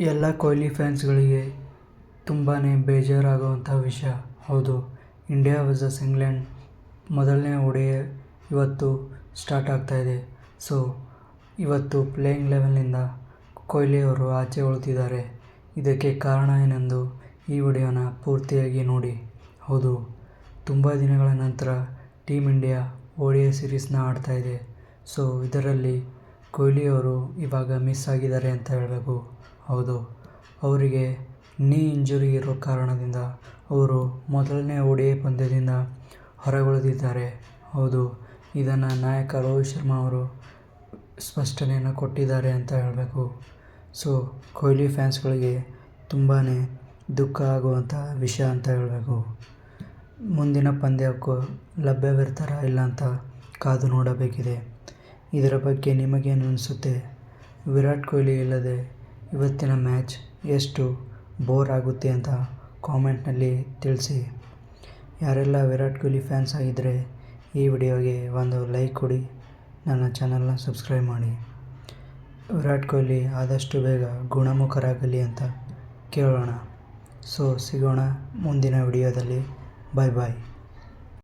ಎಲ್ಲ ಕೊಹ್ಲಿ ಫ್ಯಾನ್ಸ್ಗಳಿಗೆ ತುಂಬಾ ಬೇಜಾರಾಗುವಂಥ ವಿಷಯ. ಹೌದು, ಇಂಡಿಯಾ ವರ್ಸಸ್ ಇಂಗ್ಲೆಂಡ್ ಮೊದಲನೇ ODI ಇವತ್ತು ಸ್ಟಾರ್ಟ್ ಆಗ್ತಾಯಿದೆ. ಸೊ ಇವತ್ತು ಪ್ಲೇಯಿಂಗ್ ಲೆವೆನ್ನಿಂದ ಕೊಹ್ಲಿ ಅವರು ಆಚೆ ಉಳಿದಿದ್ದಾರೆ. ಇದಕ್ಕೆ ಕಾರಣ ಏನೆಂದು ಈ ವಿಡಿಯೋನ ಪೂರ್ತಿಯಾಗಿ ನೋಡಿ. ಹೌದು, ತುಂಬ ದಿನಗಳ ನಂತರ ಟೀಮ್ ಇಂಡಿಯಾ ODI ಸೀರೀಸ್ನ ಆಡ್ತಾಯಿದೆ. ಸೊ ಇದರಲ್ಲಿ ಕೊಹ್ಲಿ ಅವರು ಇವಾಗ ಮಿಸ್ ಆಗಿದ್ದಾರೆ ಅಂತ ಹೇಳಬೇಕು. ಹೌದು, ಅವರಿಗೆ ನೀ ಇಂಜುರಿ ಇರೋ ಕಾರಣದಿಂದ ಅವರು ಮೊದಲನೇ ODI ಪಂದ್ಯದಿಂದ ಹೊರಗುಳಿದಿದ್ದಾರೆ. ಹೌದು, ಇದನ್ನು ನಾಯಕ ರೋಹಿತ್ ಶರ್ಮಾ ಅವರು ಸ್ಪಷ್ಟನೆಯನ್ನು ಕೊಟ್ಟಿದ್ದಾರೆ ಅಂತ ಹೇಳಬೇಕು. ಸೊ ಕೊಹ್ಲಿ ಫ್ಯಾನ್ಸ್ಗಳಿಗೆ ತುಂಬಾ ದುಃಖ ಆಗುವಂಥ ವಿಷಯ ಅಂತ ಹೇಳಬೇಕು. ಮುಂದಿನ ಪಂದ್ಯಕ್ಕೂ ಲಭ್ಯವಿರ್ತಾರಾ ಇಲ್ಲ ಅಂತ ಕಾದು ನೋಡಬೇಕಿದೆ. ಇದರ ಬಗ್ಗೆ ನಿಮಗೇನು ಅನಿಸುತ್ತೆ? ವಿರಾಟ್ ಕೊಹ್ಲಿ ಇಲ್ಲದೆ ಇವತ್ತಿನ ಮ್ಯಾಚ್ ಎಷ್ಟು ಬೋರ್ ಆಗುತ್ತೆ ಅಂತ ಕಾಮೆಂಟ್ನಲ್ಲಿ ತಿಳಿಸಿ. ಯಾರೆಲ್ಲ ವಿರಾಟ್ ಕೊಹ್ಲಿ ಫ್ಯಾನ್ಸ್ ಆಗಿದ್ದರೆ ಈ ವಿಡಿಯೋಗೆ ಒಂದು ಲೈಕ್ ಕೊಡಿ, ನನ್ನ ಚಾನಲ್ನ ಸಬ್ಸ್ಕ್ರೈಬ್ ಮಾಡಿ. ವಿರಾಟ್ ಕೊಹ್ಲಿ ಆದಷ್ಟು ಬೇಗ ಗುಣಮುಖರಾಗಲಿ ಅಂತ ಕೇಳೋಣ. ಸೊ ಸಿಗೋಣ ಮುಂದಿನ ವಿಡಿಯೋದಲ್ಲಿ. ಬಾಯ್ ಬಾಯ್.